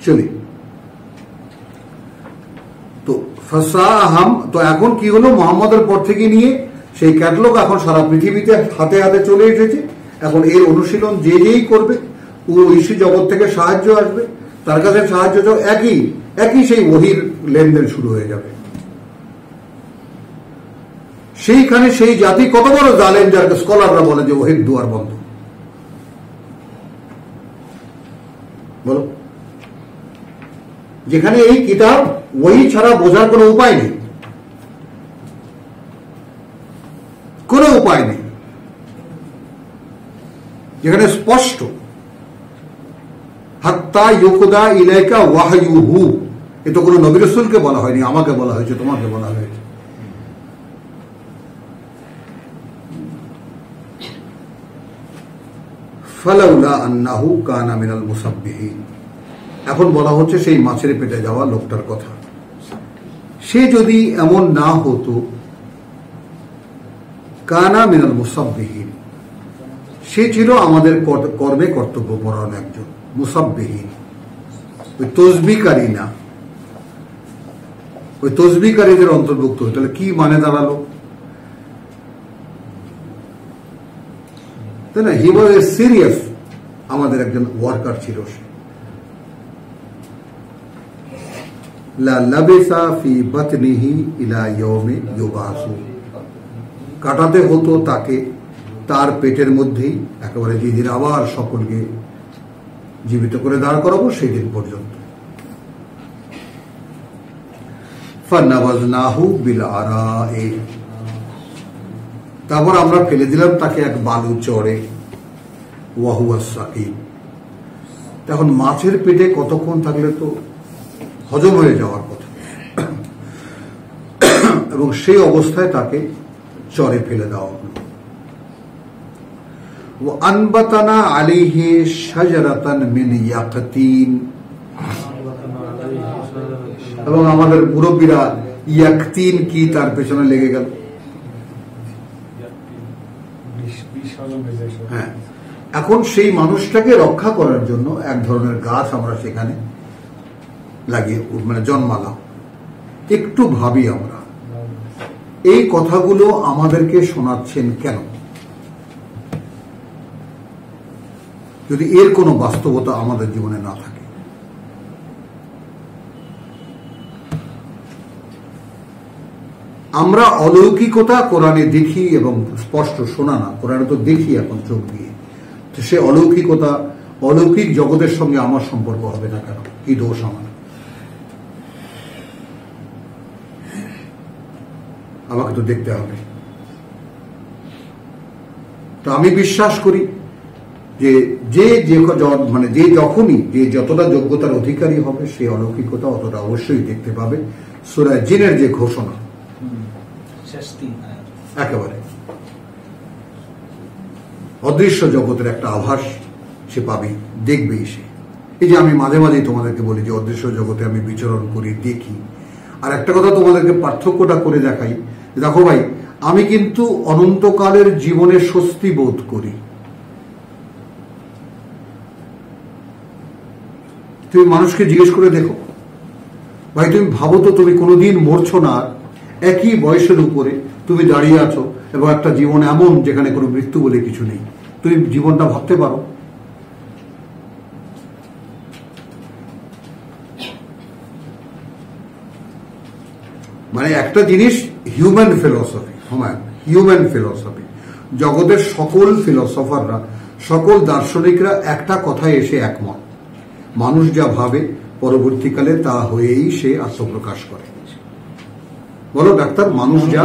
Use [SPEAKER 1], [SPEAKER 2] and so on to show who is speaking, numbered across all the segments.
[SPEAKER 1] চলি। তো ফাসাহাম, তো এখন কি হলো, মুহাম্মদের পর থেকে নিয়ে সেই ক্যাটালগ এখন সারা পৃথিবীতে হাতে হাতে চলে এসেছে। এখন এর অনুশীলন যে যেই করবে, ঐশী জগৎ থেকে সাহায্য আসবে, তার কাছে সাহায্য একই সেই ওহির লেনদেন শুরু হয়ে যাবে। সেইখানে সেই জাতি কত বড় জালেম, যার স্কলাররা বলে যে ওহির দুয়ার বন্ধ। বলো, যেখানে এই কিতাব ওহি ছাড়া বোঝার কোনো উপায় নেই, কোনো উপায় নেই, যেখানে স্পষ্ট হাত্তা ইউকদা ইলাইকা ওয়াহয়ুহু, এ তো কোনো নবী রাসূলকে বলা হয়নি, আমাকে বলা হয়েছে, তোমাকে বলা হয়েছে। ফালাউলা আন্নাহু কানা মিনাল মুসাব্বিহিন, এখন বলা হচ্ছে সেই মাছের পেটে যাওয়া লোকটার কথা। সে যদি এমন না হতো, কানা মিনাল মুসাব্বিহিন, সে ছিল আমাদের কর্মে কর্তব্যপরায়ণ একজন। মুসাব্বিহিন ওই তসবিহকারী না, ওই তসবিহকারীদের অন্তর্ভুক্ত। তাহলে কি মানে দাঁড়ালো, তাই না? হি ওয়াজ এ সিরিয়াস, আমাদের একজন ওয়ার্কার ছিল সে। লা লাবিসা ফি বাতনিহি ইলা ইয়াউমি ইউবাসু, কাটাতে হতো তাকে তার পেটের মধ্যেই একেবারে যেদিন আবার সকলকে জীবিত করে দাঁড় করাবো সেই দিন পর্যন্ত। ফানাবাজনাহু বিল আরাই, তারপর আমরা ফেলে দিলাম তাকে এক বালু চরে। ওয়াহুয়া সাকিম, তখন মাছের পেটে কতক্ষণ থাকলে তো হজম হয়ে যাওয়ার কথা, এবং সেই অবস্থায় তাকে চরে ফেলে দেওয়া হলো। আনবাতানা আলাইহি শাজারাতান মিন ইয়াকতিন, এবং আমাদের মুরব্বীরা ইয়াকতিন কি তার পেছনে লেগে গেল। হ্যাঁ, এখন সেই মানুষটাকে রক্ষা করার জন্য এক ধরনের গাছ আমরা সেখানে লাগিয়ে মানে জন্মালাম। একটু ভাবি আমরা, এই কথাগুলো আমাদেরকে শোনাচ্ছেন কেন, যদি এর কোনো বাস্তবতা আমাদের জীবনে না থাকে? আমরা অলৌকিকতা কোরআনে দেখি এবং স্পষ্ট শোনা না, কোরআনে তো দেখি এখন চোখ দিয়ে, তো সে অলৌকিকতা, অলৌকিক জগতের সঙ্গে আমার সম্পর্ক হবে না কেন? কি দোষ আমার? আমাকে তো দেখতে হবে। তো আমি বিশ্বাস করি যে মানে যে যখনই যে যতটা যোগ্যতার অধিকারী হবে সে অলৌকিকতা অতটা অবশ্যই দেখতে পাবে। সূরা জিনের যে ঘোষণা, একেবারে অদৃশ্য জগতের একটা আভাস সে পাবে, দেখবেই সে। এই যে আমি মাঝে মাঝে তোমাদেরকে বলি যে অদৃশ্য জগতে আমি বিচরণ করি, দেখি। আর একটা কথা তোমাদেরকে পার্থক্যটা করে দেখাই, দেখো ভাই, আমি কিন্তু অনন্তকালের জীবনে স্বস্তি বোধ করি। তুমি মানুষকে জিজ্ঞেস করে দেখো ভাই, তুমি ভাবো তো, তুমি কোনোদিন মরছো না, একই বয়সের উপরে তুমি দাঁড়িয়ে আছো, এবং একটা জীবন এমন যেখানে কোনো মৃত্যু বলে কিছু নেই। তুমি জীবনটা ভাবতে পারো? মানে একটা জিনিস হিউম্যান ফিলসফি, হিউম্যান ফিলসফি, জগতের সকল ফিলসফাররা, সকল দার্শনিকরা একটা কথায় এসে একমত, মানুষ যা ভাবে পরবর্তীকালে তা হয়েই সে আত্মপ্রকাশ করে। বলো ডাক্তার, মানুষ যা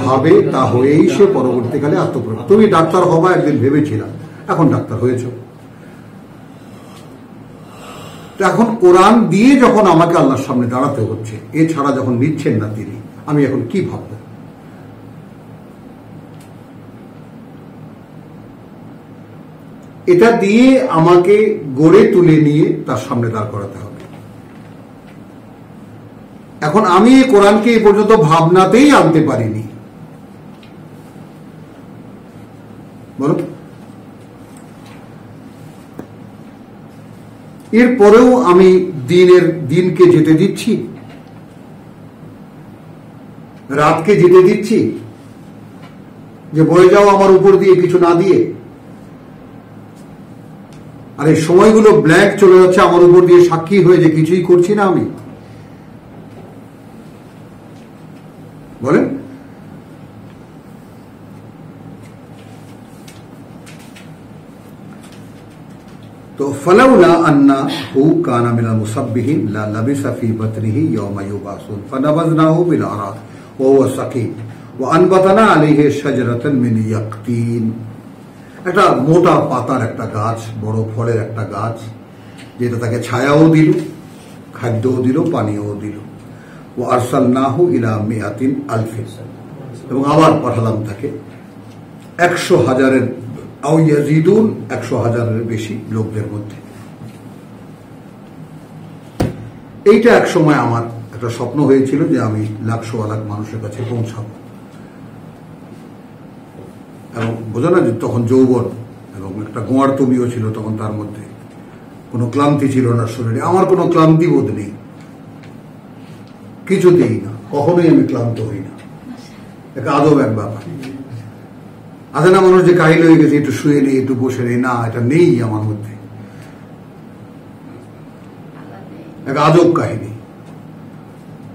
[SPEAKER 1] ভাবে তা হয়েই সে পরবর্তীকালে আত্মপ্রকাশ। তুমি ডাক্তার হবা একদিন ভেবেছিলাম, এখন ডাক্তার হয়েছ। এখন কোরআন দিয়ে যখন আমাকে আল্লাহর সামনে দাঁড়াতে হচ্ছে, এছাড়া যখন নিচ্ছেন না তিনি, আমি এখন কি ভাবব? এটা দিয়ে আমাকে গড়ে তুলে নিয়ে তার সামনে দাঁড় করাতে হবে। এখন আমি এই কোরআনকে এই পর্যন্ত ভাবনাতেই আনতে পারিনি। বলো, এরপরেও আমি দিনকে যেতে দিচ্ছি, রাতকে যেতে দিচ্ছি, যে বয়ে যাও আমার উপর দিয়ে কিছু না দিয়ে। আর এই সময়গুলো ব্ল্যাঙ্ক চলে যাচ্ছে আমার উপর দিয়ে, সাক্ষী হয়ে যে কিছুই করছি না আমি। বলেন, তো ফালাউলা আন্নাহু কানা মিনাল মুসাব্বিহিন লা লাবিসা ফি বাতনিহি ইয়াওমা ইউবাসুন ফানাবাযনাহু বিল আরাদ ওয়া হুয়া সাকিম ওয়া আনবাতানা আলাইহি শাজারাতান মিন ইয়াকতিন। একটা মোটা পাতার একটা গাছ, বড় ফলের একটা গাছ, যেটা তাকে ছায়াও দিল, খাদ্যও দিল, পানীয়ও দিল। ওয়া আরসালনাহু ইলা মিআতিন আলফিন, এবং আবার পাঠালাম তাকে 100,000-এর আও ইয়াজিদুন 100,000-এর বেশি লোকদের মধ্যে। এইটা এক সময় আমার একটা স্বপ্ন হয়েছিল যে আমি লাখ মানুষের কাছে পৌঁছাবো। এবং বোঝা না, যে তখন যৌবন এবং একটা গোয়ার তুমিও ছিল তখন, তার মধ্যে কোনো ক্লান্তি ছিল না শরীরে। আমার কোনো ক্লান্তি বোধ নেই, কিছুতেই না, কখনোই আমি ক্লান্ত হই না। একটা আদব এক ব্যাপার আছে না, মানুষ যে কাহিল হয়ে গেছে, একটু শুয়ে নেই, একটু বসে নেই, না, এটা নেই আমার মধ্যে। এক আজব কাহিনী,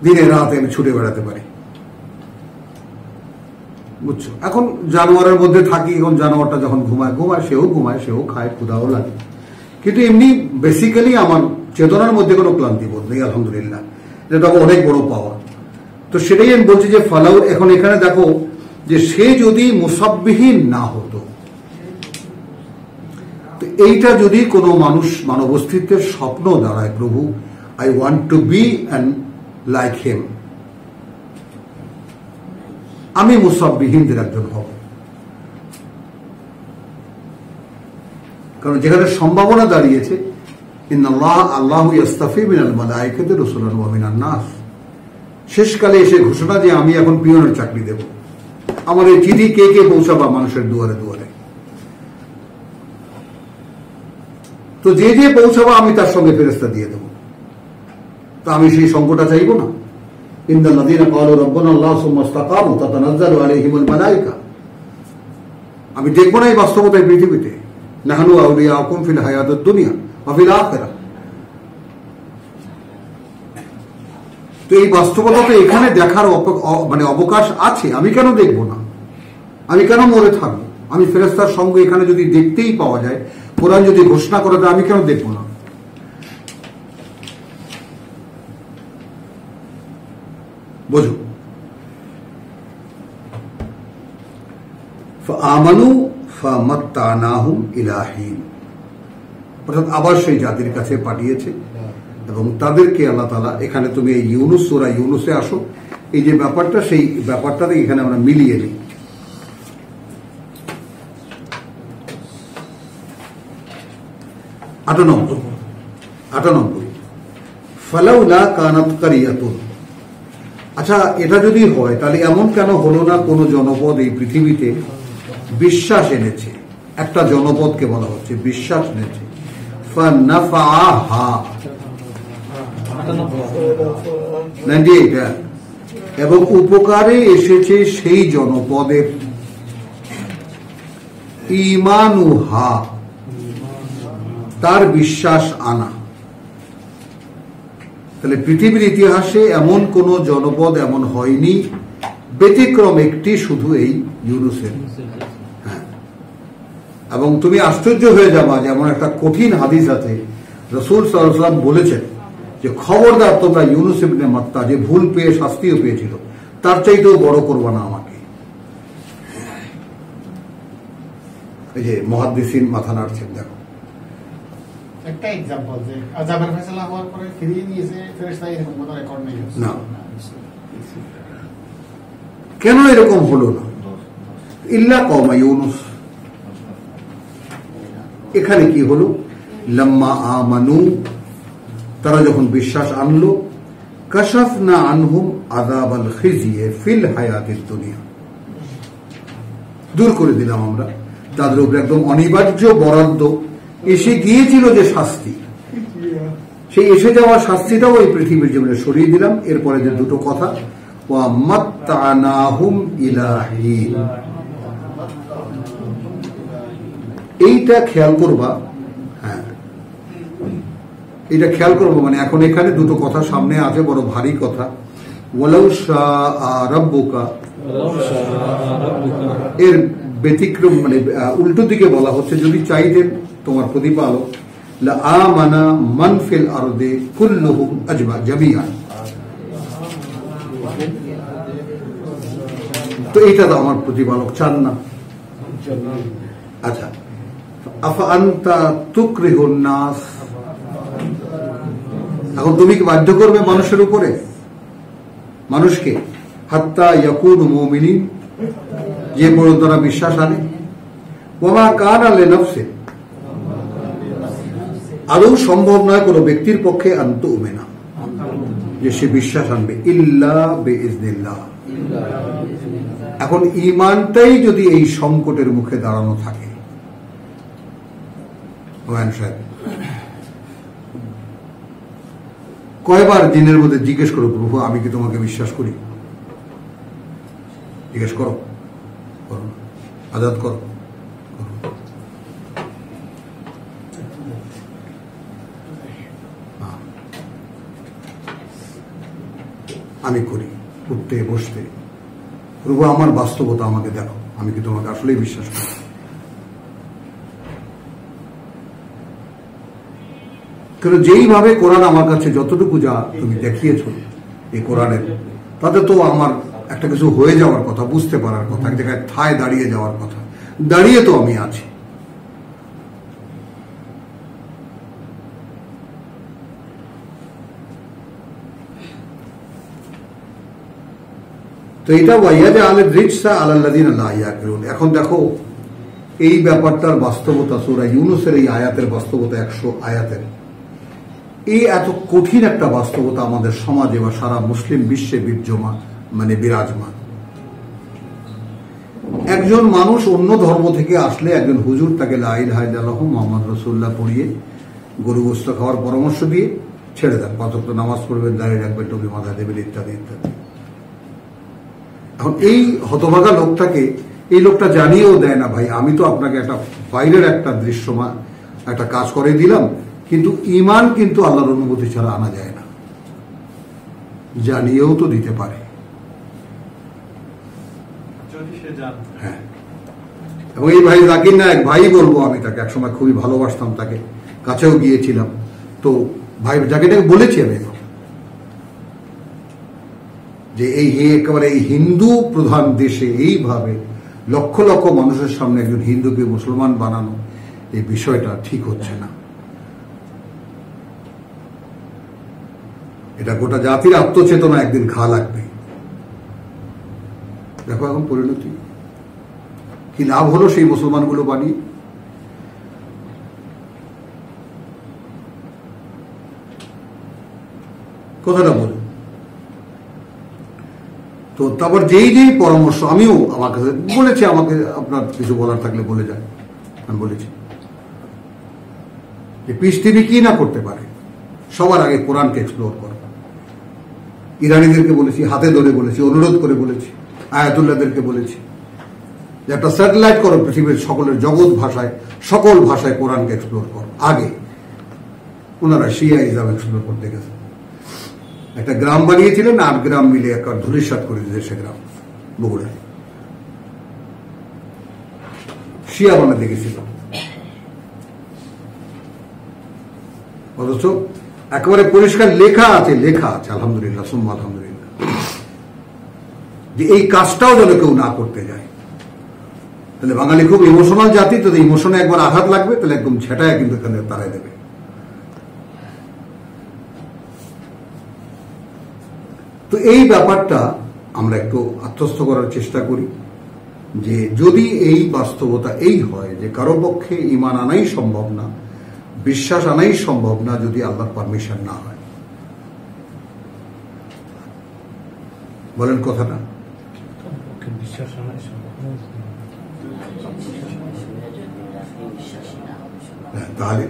[SPEAKER 1] দিনে রাতে আমি ছুটে বেড়াতে পারি, বুঝছো। এখন জানোয়ারের মধ্যে থাকি, এখন জানোয়ারটা যখন ঘুমায়, সেও ঘুমায়, সেও খায়, ক্ষুধাও লাগে, কিন্তু এমনি বেসিক্যালি আমার চেতনার মধ্যে কোনো ক্লান্তি বোধ নেই, আলহামদুলিল্লাহ। এটা অনেক বড় পাওয়া। তো সেটাই আমি বলছি যে ফালাউ, এখন এখানে দেখো যে সে যদি মুসাব্বিহীন না হতো, তো এইটা যদি কোনো মানব অস্তিত্বের স্বপ্ন দাঁড়ায়, প্রভু I want to be and like him, আমি মুসাব্বিহীনদের একজন হব। কারণ যেখানে সম্ভাবনা দাঁড়িয়েছে, আল্লাহু ইস্তাফি মিনাল মালায়েকাতি রাসূলান ওয়া মিনান নাস, শেষকালে এসে ঘোষণা যে আমি এখন পিয়নের চাকরি দেব, আমার এই চিঠি কে কে পৌঁছাবা মানুষের দুয়ারে দুয়ারে। তো যে যে পৌঁছাবা আমি তার সঙ্গে ফেরেশতা দিয়ে দেব। তা আমি সেই সঙ্গটা চাইব না? ইন্নাল্লাযীনা ক্বালু রাব্বুনা আল্লাহু সুম্মা ইসতাকামু তাতানাজ্জালু আলাইহিমুল মালায়েকা। আমি দেখব না এই বাস্তবতায় পৃথিবীতে, নাহনু আউলিয়াকুম ফিল হায়াতিদ দুনিয়া ওয়া ফিল আখিরাহ। তো এই বাস্তবতা তো এখানে দেখার মানে অবকাশ আছে, আমি কেন দেখব না? আমি কেন মরে থাকবো? আমি ফেরেশতার সঙ্গ এখানে যদি দেখতেই পাওয়া যায়, কোরআন যদি ঘোষণা করে দেয়, আমি কেন দেখব না? বোঝো, আমানু ফামাত্তানাহুম ইলা হিন, অর্থাৎ আবার সেই জাতির কাছে পাঠিয়েছে এবং তাদেরকে আল্লাহ তাআলা, এখানে তুমি এই ইউনুস, সূরা ইউনুসে আসো, এই যে ব্যাপারটা, সেই ব্যাপারটাতে এখানে আমরা মিলিয়ে নিই। 98 ফালাউলা কানাত কারিয়াতুন। আচ্ছা, এটা যদি হয় তাহলে এমন কেন হলো না কোন জনপদ এই পৃথিবীতে বিশ্বাস এনেছে? একটা জনপদকে বলা হচ্ছে বিশ্বাস এনেছে, ফানাফাআহা 98, এবং উপকারে এসেছে সেই জনপদের, ঈমানুহা, তার বিশ্বাস আনা। তাহলে পৃথিবীর ইতিহাসে এমন কোন জনপদ এমন হয়নি, ব্যতিক্রম একটি, শুধু এই ইউনুসের। হ্যাঁ, এবং তুমি আশ্চর্য হয়ে যাবা, যেমন একটা কঠিন হাদিস আছে, রাসূল সাল্লাল্লাহু আলাইহি ওয়াসাল্লাম বলেছেন যে খবরদার তোমরা ইউনুস ইবনে মাত্তা, যে ভুল পেয়ে শাস্তিও পেয়েছিল, তার চাইতেও বড় করবা না আমাকে। এই যে মুহাদ্দিসিন মাথা নাড়ছেন, দেখো
[SPEAKER 2] একটা এক্সাম্পল, যে আযাবের ফয়সালা হওয়ার পরে ফিরিয়ে নিয়েছে ফেরেশতা, এরকম কোনো রেকর্ড নেই
[SPEAKER 1] না। কেন এরকম হলো না? ইল্লা কওমা ইউনুস। এখানে কি হলো? লাম্মা আমানু, তারা যখন বিশ্বাস আনলো, কাশাফনা আনহুম আযাবাল খিজিয়ে ফিল হায়াতিদ দুনিয়া, দূর করে দিলাম আমরা তাদের উপর একদম অনিবার্য বরাদ্দ এসে গিয়েছিল যে শাস্তি, সেই এসে যাওয়া শাস্তিটাও এই পৃথিবীর জীবনে সরিয়ে দিলাম। এরপরে যে দুটো কথা, ওয়া মাত্তানাহুম ইলা হিন, এইটা খেয়াল করবা। হ্যাঁ, এটা খেয়াল করবো, মানে এখন এখানে দুটো কথা সামনে আছে, বড় ভারী কথা। ওয়ালাউ শাআ রাব্বুকা, এর ব্যতিক্রম, মানে উল্টো দিকে বলা হচ্ছে, যদি চাইতেন তোমার প্রতিপালক, লা আমানা মান ফিল আরদি কুল্লুহুম জামিআন, তো এইটা তো আমার প্রতিপালক চান না। আচ্ছা, আফা আনতা তুকরিহুন নাস, এখন তুমি কি বাধ্য করবে মানুষের উপরে, মানুষকে, হাত্তা ইয়াকুনু মুমিনিন, যে বড় তারা বিশ্বাস আনে। ওয়া কানা লিনাফসিন, আদৌ সম্ভব নয় কোনো ব্যক্তির পক্ষে আন তুমিনা, যে সে বিশ্বাস আনবে, ইল্লা বিইজনিল্লাহ। এখন ঈমানটাই যদি এই সংকটের মুখে দাঁড়ানো থাকে, কয়বার দিনের মধ্যে জিজ্ঞেস করো, প্রভু আমি কি তোমাকে বিশ্বাস করি? জিজ্ঞেস করো, আজাদ করো। আমি করি, উঠতে বসতে, প্রভু আমার বাস্তবতা আমাকে দেখো, আমি কি তোমাকে আসলেই বিশ্বাস করি? কারণ যেইভাবে কোরআন আমার কাছে যতটুকু যা তুমি দেখিয়েছ এই কোরআনের, তাতে তো আমার একটা কিছু হয়ে যাওয়ার কথা, বুঝতে পারার কথা, এক জায়গায় ঠায় দাঁড়িয়ে যাওয়ার কথা, দাঁড়িয়ে তো আমি আছি। তো এটা ওয়াইয়াজা আলের রিজসা আলাল্লাযিনা লা ইয়াকিলুন। এখন দেখো এই ব্যাপারটার বাস্তবতা, সূরা ইউনূসের এই আয়াতের বাস্তবতা, 100 আয়াতের এই এত কঠিন একটা বাস্তবতা আমাদের সমাজে বা সারা মুসলিম বিশ্বে বিরাজমান। একজন মানুষ অন্য ধর্ম থেকে আসলে একজন হুজুর তাকে লা ইলাহা ইল্লাল্লাহু মুহাম্মদ রাসূলুল্লাহ পড়িয়ে গরু গোশত খাওয়ার পরামর্শ দিয়ে ছেড়ে দেন, 5 ওয়াক্ত নামাজ পড়বেন, দাঁড়িয়ে রাখবেন, টুপি মাথায় দেবেন, ইত্যাদি ইত্যাদি। এখন এই হতভাগা লোকটাকে এই লোকটা জানিয়েও দেয় না, ভাই আমি তো আপনাকে একটা বাইরের একটা দৃশ্যমান একটা কাজ করে দিলাম, কিন্তু ঈমান কিন্তু আল্লাহর অনুমতি ছাড়া আনা যায় না, জানিয়েও তো দিতে পারে। হ্যাঁ, এবং এই ভাই জাকির নায়েক, ভাই বলবো আমি তাকে, একসময় খুবই ভালোবাসতাম তাকে, কাছেও গিয়েছিলাম, তো ভাই জাকির নায়েক বলেছি আমি যে একেবারে এই হিন্দু প্রধান দেশে এইভাবে লক্ষ লক্ষ মানুষের সামনে একজন হিন্দুকে মুসলমান বানানো, এই বিষয়টা ঠিক হচ্ছে না। এটা গোটা জাতির আত্মচেতনা একদিন ঘা লাগবে। দেখো এখন পরিণতি কি, লাভ হলো সেই মুসলমানগুলো বানিয়ে। কথাটা বল। তো তারপর যেই পরামর্শ আমিও আমার কাছে বলেছি, আমাকে আপনার কিছু বলার থাকলে বলে যান, আমি বলেছি যে পিস টিভি কি না করতে পারে, সবার আগে কোরআনকে এক্সপ্লোর করো। ইরানিদেরকে বলেছি, হাতে ধরে বলেছি, অনুরোধ করে বলেছি, আয়াতুল্লাহদেরকে বলেছি যে একটা স্যাটেলাইট করো, পৃথিবীর সকলের জগৎ ভাষায়, সকল ভাষায় কোরআনকে এক্সপ্লোর করো। আগে ওনারা শিয়াইজম এক্সপ্লোর করতে গেছে, একটা গ্রাম বানিয়েছিলেন, 8 গ্রাম মিলে একটা ধূলিসাৎ করে দিয়েছে সে গ্রাম, বগুড়ায় শিয়া বানাতে গেছিল। অথচ একেবারে পরিষ্কার লেখা আছে আলহামদুলিল্লাহ সুম্মা আলহামদুলিল্লাহ, যে এই কাজটাও যেন কেউ না করতে যায়। তাহলে বাঙালি খুব ইমোশনাল জাতি, তো ইমোশনে একবার আঘাত লাগবে তাহলে একদম ছেটায় কিন্তু এখানে তারাই দেবে। তো এই ব্যাপারটা আমরা একটু আত্মস্থ করার চেষ্টা করি যে যদি এই বাস্তবতা এই হয় যে কারো পক্ষে ঈমান আনাই সম্ভব না, বিশ্বাস আনাই সম্ভব না যদি আল্লাহর পারমিশন না হয়। বলেন কথাটা, তাহলে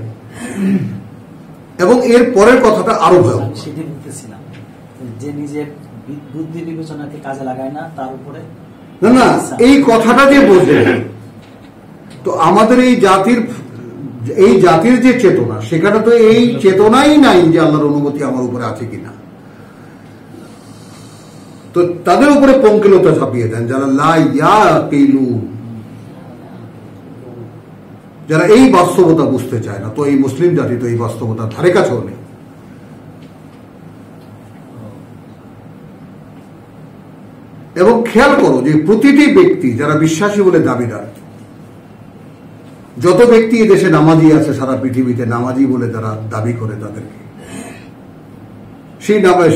[SPEAKER 1] এবং এর পরের কথাটা আরো ভয়াবহ।
[SPEAKER 3] সেটি বলতেছিলাম যে নিজের বুদ্ধি বিবেচনাকে কাজে লাগায় না, তার উপরে
[SPEAKER 1] না না, এই কথাটা যে বলছে, তো আমাদের এই জাতির যে চেতনা, সেখানে তো এই চেতনাই নাই যে আল্লাহর অনুমতি আমার উপরে আছে কিনা। তো তাদের উপরে পঙ্কিলতা ঝাঁপিয়ে দেন যারা লা ইয়াকিলুন, যারা এই বাস্তবতা বুঝতে চায় না। তো এই মুসলিম জাতি তো এই বাস্তবতা ধারে কাছেও নেই। এবং খেয়াল করো যে প্রতিটি ব্যক্তি যারা বিশ্বাসী বলে দাবিদার, যত ব্যক্তি এই দেশে নামাজি আছে সারা পৃথিবীতে নামাজি বলে যারা দাবি করে, তাদেরকে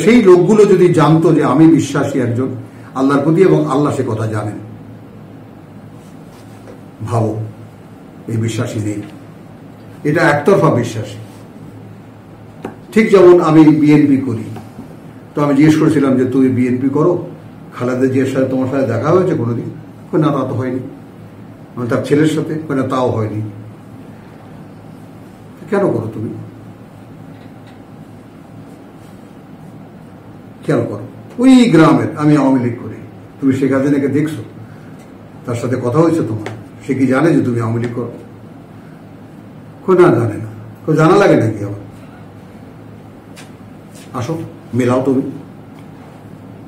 [SPEAKER 1] সেই লোকগুলো যদি জানতো যে আমি বিশ্বাসী একজন আল্লাহর প্রতি এবং আল্লাহ সে কথা জানেন, ভাবো এই বিশ্বাসী নেই, এটা একতরফা বিশ্বাসী। ঠিক যেমন আমি বিএনপি করি, তো আমি জিজ্ঞেস করেছিলাম যে তুমি বিএনপি করো, খালেদা জিয়ার সাথে তোমার সাথে দেখা হয়েছে কোনোদিন? না, তা তো হয়নি। তার ছেলের সাথে? না, তাও হয়নি। কেন করো তুমি? খেয়াল করো, ওই গ্রামের আমি আওয়ামী লীগ করি, তুমি শেখ হাসিনাকে দেখছো? তার সাথে কথা হয়েছে তোমার? সে কি জানে যে তুমি আওয়ামী লীগ করো? না, জানে না। জানা লাগে নাকি? আবার আসো মেলাও তুমি।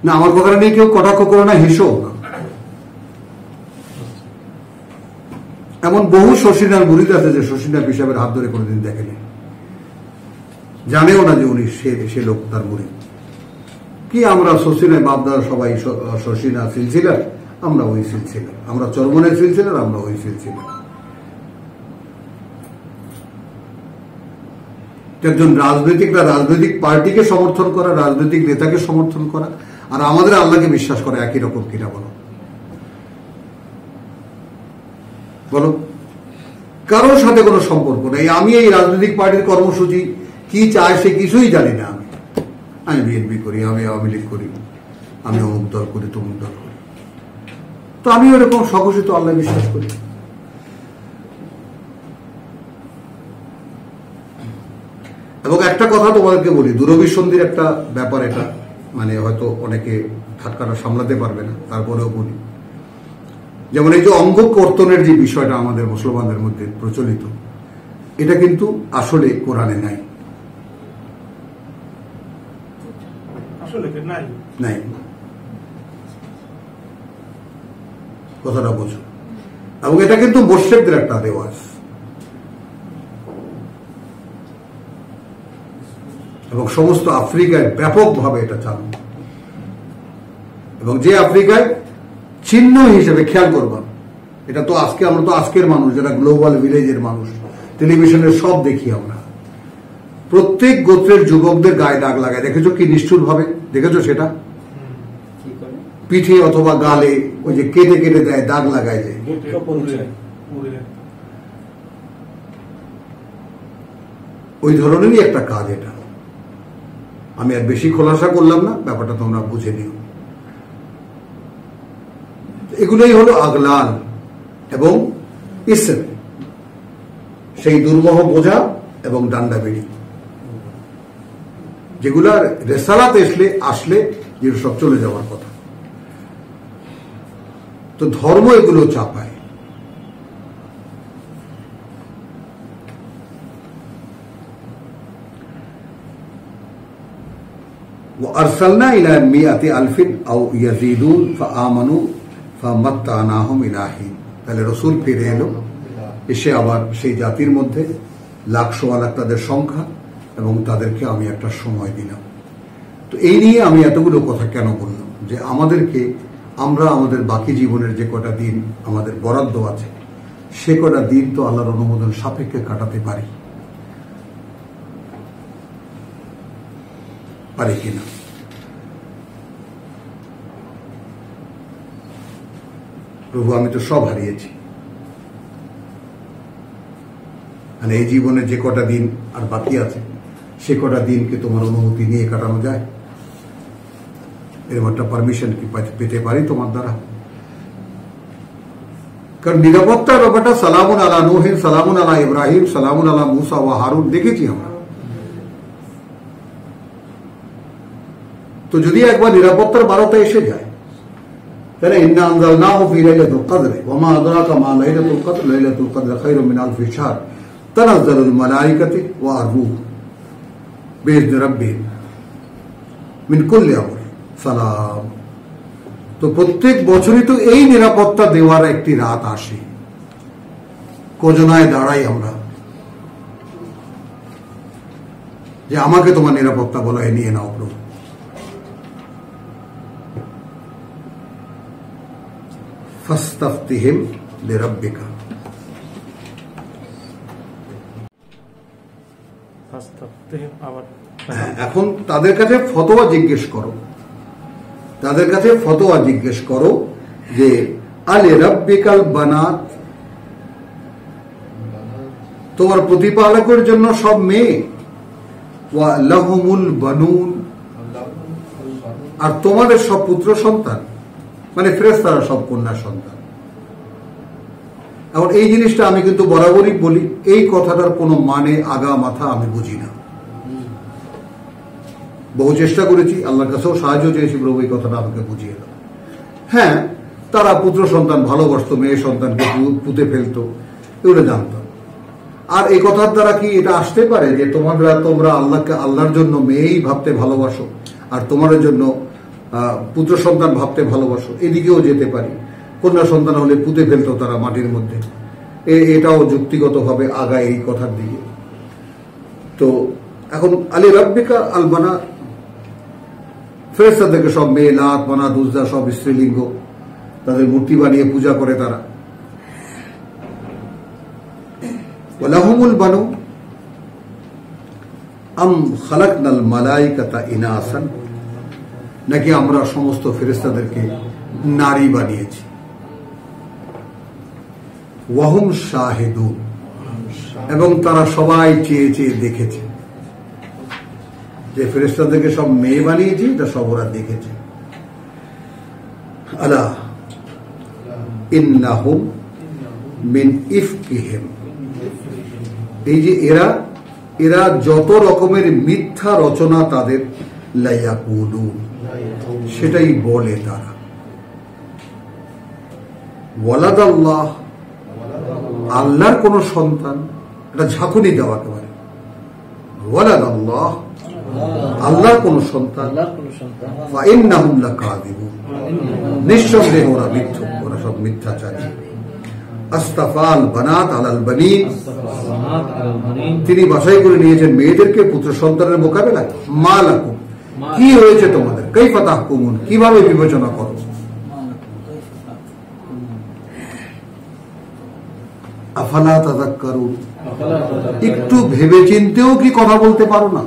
[SPEAKER 1] না, আমার কথাটা নিয়ে কেউ কটাক্ষ করো না, হেসো না। এমন বহু শশীনার মুরিদ আছে যে শশীনা পিসাবের হাত ধরে কোনোদিন দেখেনি, জানেও না যে উনি সে লোক তার মুরিদ। কি আমরা শশীনায় বাপদার সবাই শশীনা সিলসিলার, আমরা ওই সিলসিলার, আমরা চরমনের সিলসিলার, আমরা ওই সিলসিলার। একজন রাজনৈতিক পার্টিকে সমর্থন করা, রাজনৈতিক নেতাকে সমর্থন করা, আর আমাদের আল্লাহকে বিশ্বাস করা একই রকম কিনা বলো? বলো, কারোর সাথে কোনো সম্পর্ক নেই। আমি এই রাজনৈতিক পার্টির কর্মসূচি কি চায় সে কিছুই জানি না। আমি বিএনপি করি, আমি আওয়ামী লীগ করি, আমি অমুক দল করি, তমুক দল করি, তো আমি ওরকম স্বঘোষিত আল্লাহ বিশ্বাস করি। এবং একটা কথা তোমাদেরকে বলি, দূরভিসন্ধির একটা ব্যাপার এটা, মানে হয়তো অনেকে ঠাট্টাটা সামলাতে পারবে না, তারপরেও বলি। যেমন এই যে অঙ্গ কর্তনের যে বিষয়টা আমাদের মুসলমানদের মধ্যে প্রচলিত, এটা কিন্তু আসলে কোরআনে নাই, নাই। কথাটা বোঝো। এবং এটা কিন্তু মুশরিকদের একটা রেওয়াজ, এবং সমস্ত আফ্রিকায় ব্যাপকভাবে এটা চালু। এবং যে আফ্রিকায় চিহ্ন হিসেবে, খেয়াল করবা, এটা তো আমরা তো আজকের মানুষ যারা গ্লোবাল ভিলেজের মানুষ, টেলিভিশনের সব দেখি আমরা, প্রত্যেক গোত্রের যুবকদের গায়ে দাগ লাগায়। দেখেছো কি নিষ্ঠুর ভাবে? দেখেছো সেটা? পিঠে অথবা গালে ওই যে কেটে কেটে দেয়, দাগ লাগায় যায়। ওই ধরনেরই একটা কাজ এটা। আমি আর বেশি খোলাসা করলাম না, ব্যাপারটা তোমরা বুঝে নিও। এগুলোই হলো আগলাল এবং ইসম, সেই দুর্বহ বোঝা এবং ডান্ডা বেড়ি, যেগুলার রেসালাত আসলে যেগুলো সব চলে যাওয়ার কথা। তো ধর্ম এগুলো চাপায়। وأرسلنا إلى 100,000 أو يزيدون فآمنوا فمتعناهم إلى حين। তাহলে রসুল ফিরে এলো, এসে আবার সেই জাতির মধ্যে লাখ সোয়া লাখ তাদের সংখ্যা, এবং তাদেরকে আমি একটা সময় দিলাম। তো এই নিয়ে আমি এতগুলো কথা কেন বললাম, যে আমরা আমাদের বাকি জীবনের যে কটা দিন আমাদের বরাদ্দ আছে, সে কটা দিন তো আল্লাহর অনুমোদন সাপেক্ষে কাটাতে পারি কিনা। প্রভু, আমি তো সব হারিয়েছি, মানে এই জীবনের যে কটা দিন আর বাকি আছে, সে কটা দিনকে তোমার অনুমতি নিয়ে কাটানো যায়? এরকম একটা পারমিশন কি পেতে পারি তোমার দ্বারা? কারণ নিরাপত্তার ব্যাপারটা সালামুন আলা নূহ, সালামুন আলা ইব্রাহিম, সালামুন আলা মুসা ওয়া হারুন দেখেছি আমরা। তো যদি একবার নিরাপত্তার বারোটা এসে যায়, তাহলে ইন্না আনজালনাহু ফি লাইলাতুল কদর ওয়া মা আদরাকা মা লাইলাতুল কদর লাইলাতুল কদর খায়রুম মিন আলফি শাহর তানাজ্জালুল মালাইকাতু ওয়া আর-রূহ বিইذن রাব্বিহিম মিন কুল্লি আমর সালাম। তো প্রত্যেক বছরই তো এই নিরাপত্তা দেওয়ার একটি রাত আসে, কোজনায় দাঁড়াই আমরা যে আমাকে তোমার নিরাপত্তা বলায় নিয়ে নাও প্রভু। ফাস্তাফতিহিম লিরাব্বিকা, এখন তাদের কাছে ফতোয়া জিজ্ঞেস করো, তাদের কাছে ফতোয়া জিজ্ঞেস করো যে আলি রাব্বিকাল বানাত, তোমার প্রতিপালকের জন্য সব মেয়ে, ওয়া লাহুমুল বানুন, আর তোমাদের সব পুত্র সন্তান, মানে ফেরেশতারা সব কন্যা সন্তান। এখন এই জিনিসটা আমি কিন্তু বরাবরই বলি, এই কথাটার কোনো মানে আগা মাথা আমি বুঝি না। বহু চেষ্টা করেছি, আল্লাহর কাছেও সাহায্য চেয়েছি, প্রভু এই কথাটা আমাকে বুঝিয়ে দাও। হ্যাঁ, তারা পুত্র সন্তান ভালোবাসত, মেয়ে সন্তানকে পুঁতে ফেলতো, এগুলো জানতাম। আর এই কথার দ্বারা কি এটা আসতে পারে যে তোমরা আল্লাহকে আল্লাহর জন্য মেয়েই ভাবতে ভালোবাসো আর তোমাদের জন্য পুত্র সন্তান ভাবতে ভালোবাসো? এদিকেও যেতে পারি, কন্যা সন্তান হলে পুঁতে ফেলতো তারা মাটির মধ্যে, এটাও যুক্তিগতভাবে আগায় এই কথার দিকে। তো এখন আলী রাব্বিকা আল বানা, ফেরেশতাদেরকে সব মেয়ে, লাত মানাত উজ্জা সব স্ত্রীলিঙ্গ, তাদের মূর্তি বানিয়ে পূজা করে তারা। ওয়ালাহুমুল বানু আম খালাকনাল মালাইকাতা ইনাসান, নাকি আমরা সমস্ত ফেরেশতাদেরকে নারী বানিয়েছি। ওয়াহুম শাহিদুন, এবং তারা সবাই চেয়ে চেয়ে দেখেছে যে ফেরেশতাদেরকে সব মেয়ে বানিয়েছি, এটা সব ওরা দেখেছে। আলা ইন্নাহুম মিন ইফকিহিম, এই যে এরা যত রকমের মিথ্যা রচনা তাদের, লায়াকুলুন, সেটাই বলে তারা। ওয়ালাদাল্লাহ, আল্লাহর কোন সন্তান, এটা ঝাঁকুনি দেওয়া পারে। ওয়ালাদাল্লাহ, আল্লাহর কোন সন্তান, ফাইন্নাহুম লাকাযিবুন, নিঃসন্দেহে ওরা মিথ্যুক, ওরা সব মিথ্যাচারী। আস্তাফাল বানাত আলাল বানিন, তিনি বাছাই করে নিয়েছেন মেয়েদেরকে পুত্র সন্তানের মোকাবেলায়। মা লাকুম, কি হয়েছে তোমাদের, কাইফা তাহকুমুন, কিভাবে বিবেচনা করো। আফালা তাযাক্কারুন, একটু ভেবে চিন্তেও কি কথা বলতে পারো না?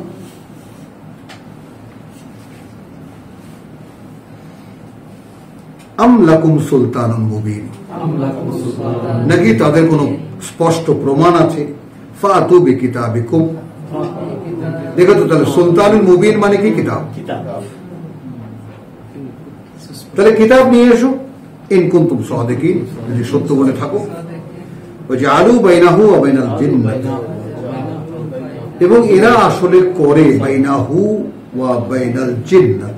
[SPEAKER 1] আম লাকুম সুলতানুন মুবিন, নাকি তাদের কোনো স্পষ্ট প্রমাণ আছে। ফাতু বিকিতাবিকুম, দেখো তো তাহলে সুলতানুন মুবিন মানে কি? কিতাব। তাহলে কিতাব নিয়ে এসো, ইন কুনতুম সাদিকিন, যদি সত্য বলে থাকো। ওয়াজআলু বাইনাহু ওয়া বাইনাল জিন্নাত, এবং এরা আসলে করে বাইনাহু ওয়া বাইনাল জিন্নাত,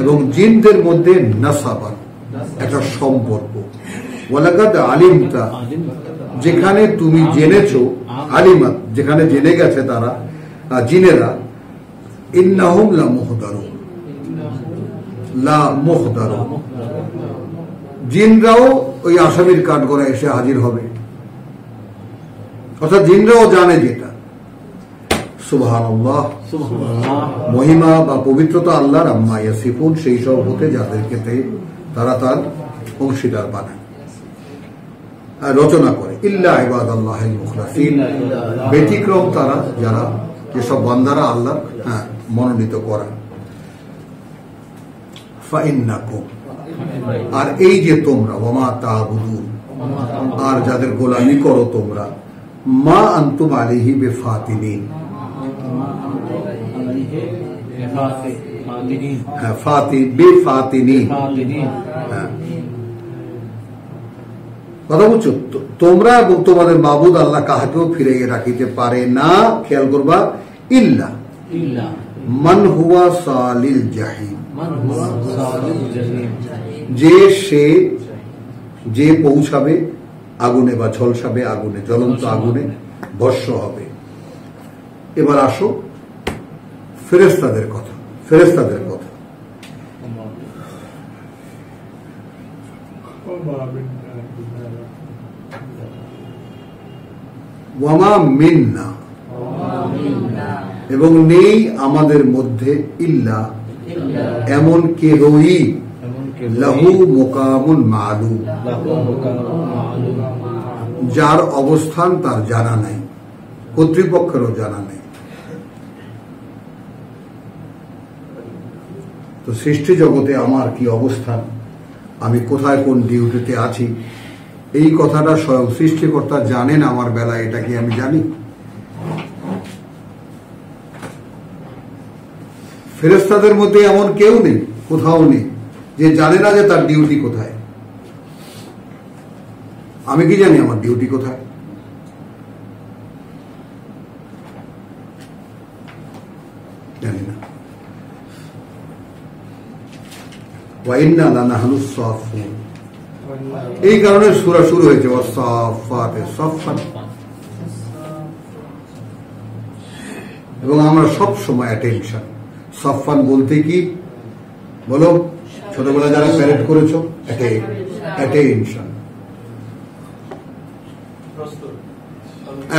[SPEAKER 1] এবং জিনদের মধ্যে নাসাবা, একটা সম্পর্ক। ওয়ালাকাদ আলিমতা, যেখানে তুমি জেনেছো, আলিমাত, যেখানে জেনে গেছে তারা জিনেরা, ইন্নাহুম লা মুহদারুন, লা মুহদারুন, জিনরাও ওই আসামির কাঠগড়ায় এসে হাজির হবে, অর্থাৎ জিনরাও জানে যেটা। সুবহানাল্লাহ, মহিমা বা পবিত্রতা আল্লাহর, আম্মা ইয়াসিফুন, সেই সব হতে যাদেরকে তারা তার অংশীদার বানায়, রচনা করে। ইল্লা ইবাদাল্লাহিল মুখলাসিন, ব্যতিক্রম তারা যারা, যেসব বান্দারা আল্লাহ মনোনীত করা। ফাইন্নাকুম, আর এই যে তোমরা, ওয়ামা তা'বুদুন, আর যাদের গোলামি করো তোমরা, মা আনতুম আলাইহি বিফাতিনিন, কথা বুঝছো? তোমরা এবং তোমাদের মাবুদ আল্লাহ কাহাকেও ফিরাইয়ে রাখিতে পারে না। খেয়াল করবা, ইল্লা, মান হুয়া সালিল জাহিম, যে পৌঁছাবে আগুনে বা ঝলসাবে আগুনে, জ্বলন্ত আগুনে ভস্ম হবে। এবার আসো ফেরেশতাদের কথা। ওয়ামা মিন্না, এবং নেই আমাদের মধ্যে ইল্লা এমন কেহই লাহু মুকামুন মালুম, যার অবস্থান তার জানা নাই, কর্তৃপক্ষেরও জানা নেই। তো সৃষ্টি জগতে আমার কি অবস্থান, আমি কোথায় কোন ডিউটিতে আছি, এই কথাটা স্বয়ং সৃষ্টিকর্তা জানেন আমার বেলায়, এটা কি আমি জানি? ফেরেশতাদের মধ্যে এমন কেউ নেই, কোথাও নেই, যে জানে না যে তার ডিউটি কোথায়। আমি কি জানি আমার ডিউটি কোথায়? জানি না। ওয়াইন্না লানাহনুস সাফুন, এই কারণে সূরা শুরু হয়েছে ওয়াসাফাতে সাফান। এবং আমরা সব সময় অ্যাটেনশন। সাফান বলতে কি বলো, ছোটবেলা যারা প্যারেড করেছো, অ্যাটেনশন,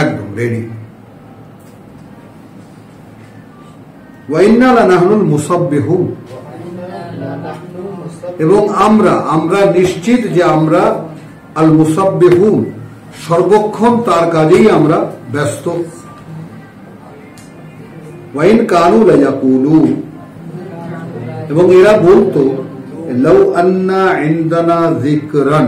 [SPEAKER 1] একদম রেডি। ওয়াইন্না লানাহনুল মুসাব্বিহুন, এবং আমরা নিশ্চিত যে আমরা আল মুসাব্বিহুন, সর্বক্ষণ তার কাজেই আমরা ব্যস্ত। ওয়াইন কানু লায়াকুলুন, এবং এরা বলতো লাউ আন্না ইনদানা যিকরান,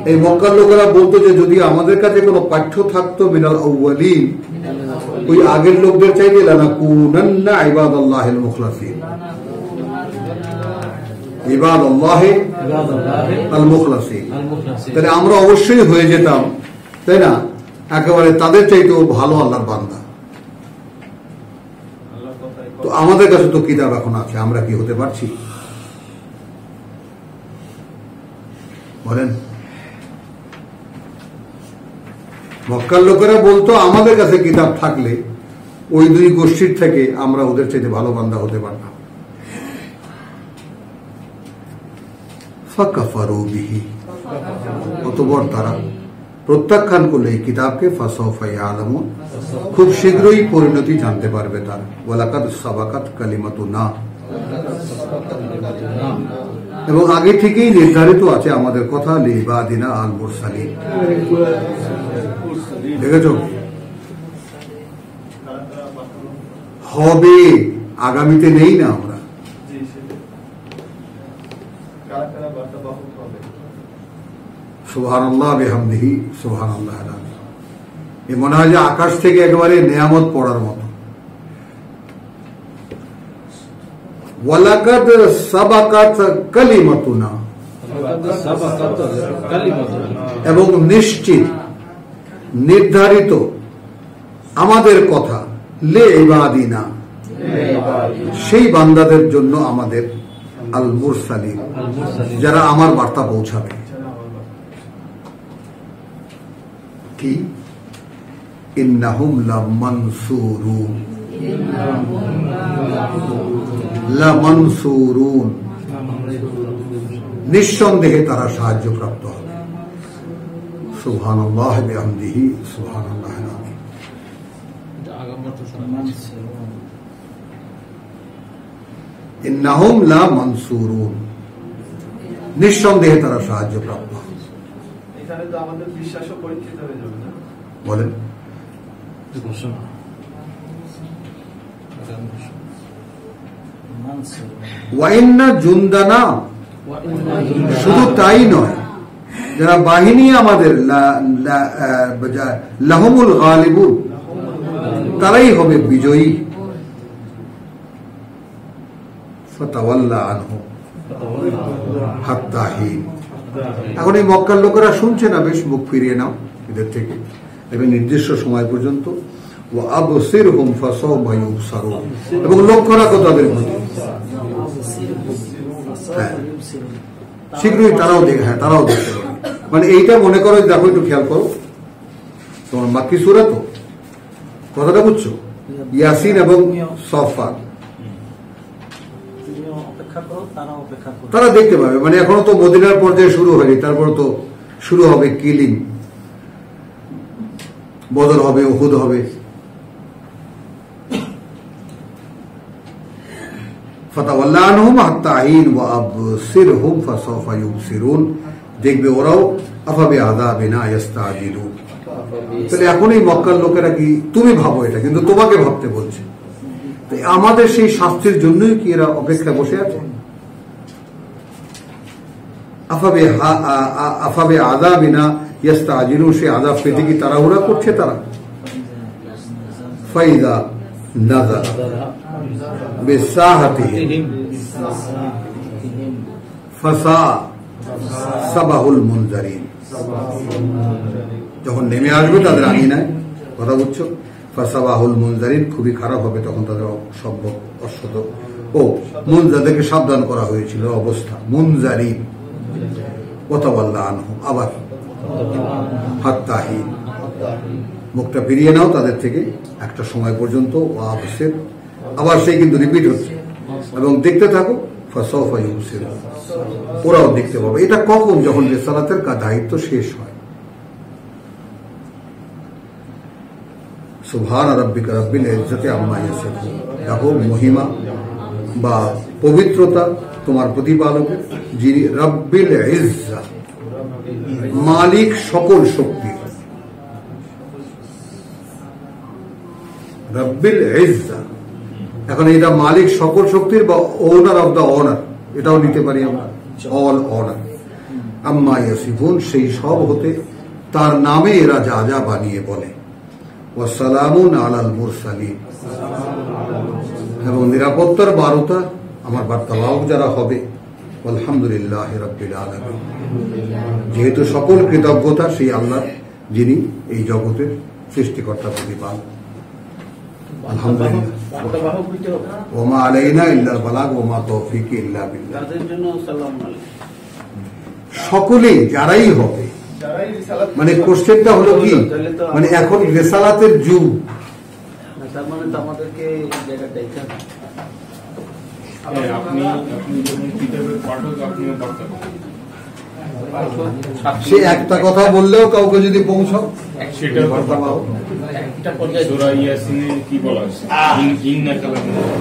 [SPEAKER 1] এই মক্কার লোকেরা বলতো যে যদি আমাদের কাছে কোনো পাঠ্য থাকতো মিনাল আউয়ালিন, ওই আগের লোকদের চাইতে লানাকুনান্না ইবাদাল্লাহিল মুখলাসিন, ইবাদাল্লাহি আল মুখলাসিন, তাহলে আমরা অবশ্যই হয়ে যেতাম, তাই না, একেবারে তাদের চাইতেও ভালো আল্লাহর বান্দা। তো আমাদের কাছে তো কিতাব এখন আছে, আমরা কি হতে পারছি বলেন? মক্কার লোকেরা বলতো আমাদের কাছে কিতাব থাকলে ওই দুই গোষ্ঠীর থেকে আমরা ওদের চাইতে ভালো বান্দা হতে পারতাম। ফাকাফারু বিহি, অতঃপর তারা প্রত্যাখ্যান করলে এই কিতাবকে, ফাসাউফা ইয়ালামুন, খুব শীঘ্রই পরিণতি জানতে পারবে তারা। ওয়ালাকাদ সাবাকাত কালিমাতুনা, এবং আগে থেকেই নির্ধারিত আছে আমাদের কথা, লিইবাদিনা আল মুরসালিন। দেখেছ, হবে, আগামীতে নেই না আমরা। সুবহানাল্লাহ বিহামদিহি সুবহানাল্লাহ আল-আযীম। এ মনে হয় যে আকাশ থেকে একেবারে নেয়ামত পড়ার মতো। ওয়ালাকাদ সাবাকাত কালিমাতুনা, এবং নিশ্চিত নির্ধারিত আমাদের কথা, লে ইবাদিনা, সেই বান্দাদের জন্য আমাদের, আল মুরসালিন, যারা আমার বার্তা পৌঁছাবে। কি? ইন্নাহুম লামানসুরুন, লামানসুরুন, নিঃসন্দেহে তারা সাহায্যপ্রাপ্ত হবে। সুবহানাল্লাহ বিহামদিহি সুবহানাল্লাহ আল-আযীম। ইন্নাহুম লামানসুরুন, নিঃসন্দেহে তারা সাহায্যপ্রাপ্ত হবে।
[SPEAKER 4] এখানে তো আমাদের বিশ্বাসও পরীক্ষিত হয়ে যাবে না?
[SPEAKER 1] বলেন, ওয়াইন্না জুন্দানা, শুধু তাই নয়, যারা বাহিনী আমাদের, লাহুমুল গালিবুন, তারাই হবে বিজয়ী। ফাতাওয়াল্লা আনহু হাত্তা হিন। এখন এই মক্কার লোকেরা শুনছে না, বেশ মুখ ফিরিয়ে নাও এদের থেকে, এবং নির্দিষ্ট সময় পর্যন্ত। ওয়া আবসিরহুম ফাসাওফা ইউবসারুন, এবং লক্ষ্য রাখো তাদের প্রতি, শীঘ্রই তারাও তারাও দেখতে পাবে। মানে এইটা মনে করো, দেখো একটু খেয়াল করো, তোমার মাক্কি সূরা তো, কথাটা বুঝছো? ইয়াসিন এবং সফাত
[SPEAKER 3] অপেক্ষা করো, তারাও অপেক্ষা করো।
[SPEAKER 1] তারা দেখতে পাবে। মানে এখনো তো মদিনার পর্যায়ে শুরু হয়নি, তারপর তো শুরু হবে কিলিং, বদর হবে, উহুদ হবে। ফাতাওয়াল্লা আনহুম হাত্তা হিন ওয়া আবসিরহুম ফাসাওফা ইউবসিরুন, দেখবে ওরাও। আফাবি আযাবিনা ইস্তাজিলুন, তাহলে এখন এই মক্কার লোকেরা কি, তুমি ভাবো এটা, কিন্তু তোমাকে ভাবতে বলছে। তো আমাদের সেই শাস্তির জন্যই কি এরা অপেক্ষায় বসে আছে? আফাবে আযাবিনা ইস্তাজিলুন, সেই আযাব পেতে কি তাড়াহুড়া করছে তারা? ফাইদা নাযারা বিসাহাতিহিম ফাসা সাবাহুল মুনজারিন, যখন নেমে আসবে তাদের আঙিনায়, কথা বুঝছো? ফাসাবাহুল মুনজারিন, খুবই খারাপ হবে তখন তাদের সভ্য অশ্বত ও মুনজারদেরকে সাবধান করা হয়েছিল অবস্থা। মুনজারিন ওয়াতাওয়াল্লা আনহুম, আবার হাত্তা হিন, মুখটা ফিরিয়ে নাও তাদের থেকে একটা সময় পর্যন্ত। ওয়া আবসির, আবার সেই কিন্তু রিপিট হচ্ছে, এবং দেখতে থাকো। ফাসাওফা ইউবসিরুন, ওরাও দেখতে পাবে। এটা কখন? যখন রিসালাতের দায়িত্ব শেষ হয়। সুবহান রাব্বিকা রাব্বিল ইজ্জাতি আম্মা ইয়াসিফুন, দেখো মহিমা বা পবিত্রতা তোমার প্রতিপালকের, যিনি রাব্বিল ইজ্জা, মালিক সকল শক্তির। রাব্বিল ইজ্জা, এখন এটা মালিক সকল শক্তির বা ওনার অফ দ্য অনার, এটাও নিতে পারি আমরা, অল অনার। আম্মা ইয়াসিফুন, সেই সব হতে তার নামে এরা যা যা বানিয়ে বলে। ওয়াসসালামুন আলাল মুরসালিন, এবং নিরাপত্তার বার্তা আমার বার্তাবাহক যারা হবে। আলহামদুলিল্লাহি রাব্বিল আলামিন, যেহেতু সকল কৃতজ্ঞতা সেই আল্লাহ, যিনি এই জগতের সৃষ্টিকর্তা প্রতিপালক। আলহামদুলিল্লাহ। ওমা আলাইনা ইল্লাল বালাগ ওমা তৌফিকি ইল্লা বিল্লাহ। সকলে যারাই হবে, মানে কোশ্চেনটা হলো কি, মানে এখন রিসালাতের যুগ,
[SPEAKER 3] তার মানে তো আমাদেরকে জায়গাটা এখানে
[SPEAKER 5] আপনি যখন কিতাবের পাঠক, আপনিও বার্তা পাবেন।
[SPEAKER 1] সে একটা কথা বললেও কাউকে যদি পৌঁছাও,
[SPEAKER 5] সেটা বার্তা পাও। একটা পর্যায়ে সূরা ইয়াসিনে কি বলা আছে? ইন্নাকা লামিনাল